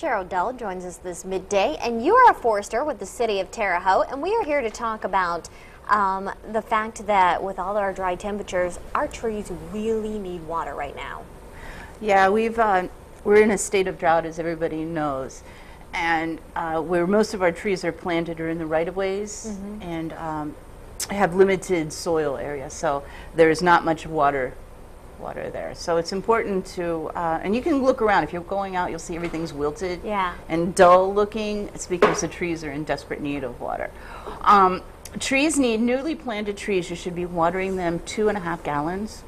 Cheryl Dell joins us this midday, and you are a forester with the City of Terre Haute, and we are here to talk about the fact that with all our dry temperatures, our trees really need water right now. Yeah, we're in a state of drought, as everybody knows, and where most of our trees are planted are in the right-of-ways and have limited soil area, so there's not much water there. So it's important to, and you can look around. If you're going out, you'll see everything's wilted and dull looking. It's because the trees are in desperate need of water. Newly planted trees, you should be watering them 2.5 gallons.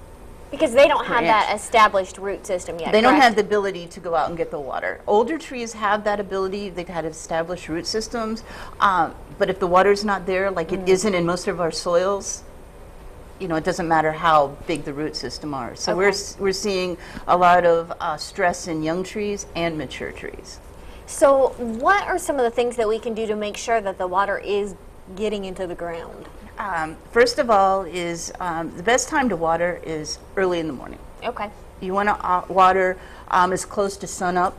Because they don't have that established root system yet. They don't have the ability to go out and get the water. Older trees have that ability. They've had established root systems. But if the water's not there, like it isn't in most of our soils, you know, it doesn't matter how big the root system are. So we're seeing a lot of stress in young trees and mature trees. So what are some of the things that we can do to make sure that the water is getting into the ground? First of all is the best time to water is early in the morning. Okay. You want to water as close to sun up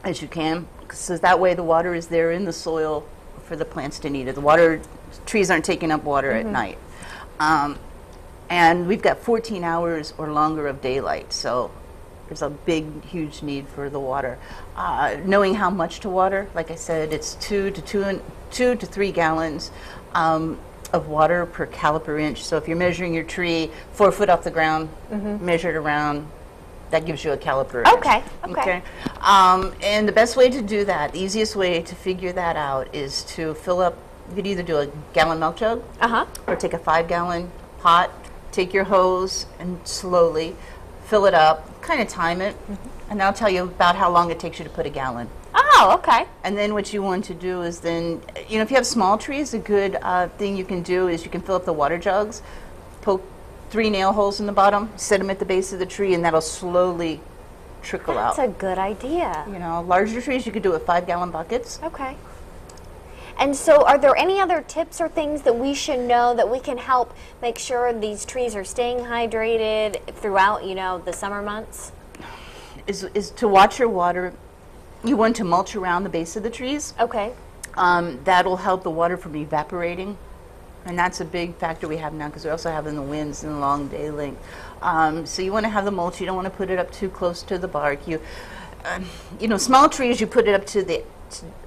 as you can, so that way the water is there in the soil for the plants to need it. Trees aren't taking up water at night. And we've got 14 hours or longer of daylight, so there's a big, huge need for the water. Knowing how much to water, like I said, it's 2 to 3 gallons of water per caliper inch. So if you're measuring your tree 4 foot off the ground, measured around, that gives you a caliper inch. Okay. And the best way to do that, the easiest way to figure that out is to fill up. You could either do a gallon milk jug or take a 5-gallon pot. Take your hose and slowly fill it up, kind of time it, and I'll tell you about how long it takes you to put a gallon. Oh, okay. And then what you want to do is then, you know, if you have small trees, a good thing you can do is you can fill up the water jugs, poke 3 nail holes in the bottom, set them at the base of the tree, and that'll slowly trickle out. That's a good idea. You know, larger trees you could do with 5-gallon buckets. Okay. And so are there any other tips or things that we should know that we can help make sure these trees are staying hydrated throughout, you know, the summer months? Is to watch your water. You want to mulch around the base of the trees. Okay. That'll help the water from evaporating. And that's a big factor we have now because we also have in the winds and the long day length. So you want to have the mulch. You don't want to put it up too close to the bark. You know, small trees, you put it up to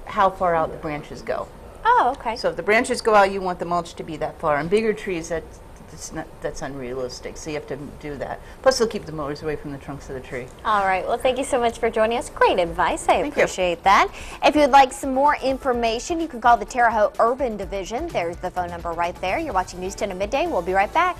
how far out the branches go. Oh, okay. So if the branches go out, you want the mulch to be that far. And bigger trees, that's unrealistic. So you have to do that. Plus, they'll keep the mowers away from the trunks of the tree. All right. Well, thank you so much for joining us. Great advice. I appreciate that. If you'd like some more information, you can call the Terre Haute Urban Division. There's the phone number right there. You're watching News 10 at midday. We'll be right back.